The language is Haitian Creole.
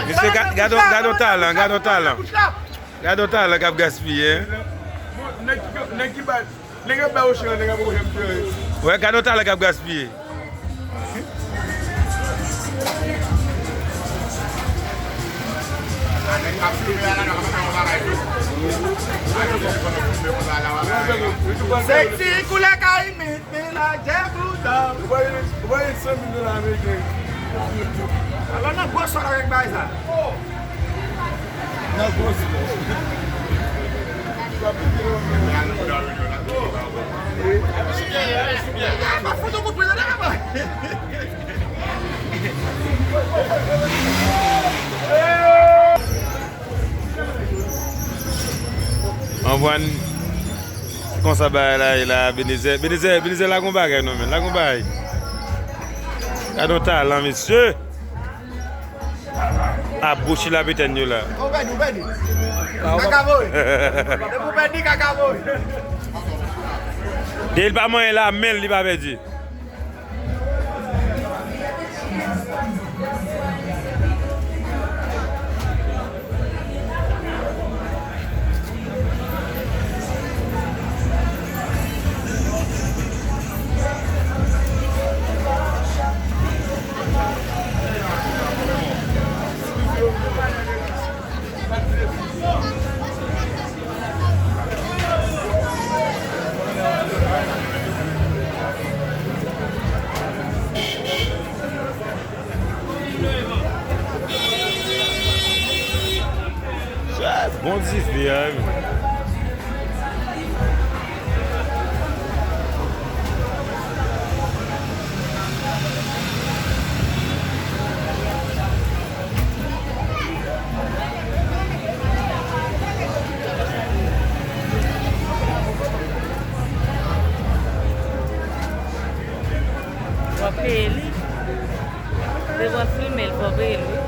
Monsieur, gardons talent, gardons talent. Gardons talent qui a gaspillé. Ouais, gardons talent qui a gaspillé. Sexy kule ka imit me la jebu dam. Why is $7 American? Ala na gos ora rek bay sa. Na gosto. Ma foto ko pwede na ba? On voit comme ça là il a Benizer la combat non mais la combat. Gardons talent monsieur. Ah bouchi la beten yo là. Ubedi. Kakaboy. Ubedi kakaboy. Dès pas moyen là mel il pas perdu. Bon disque, Ele. Eu vou filmar ele, vou ver ele.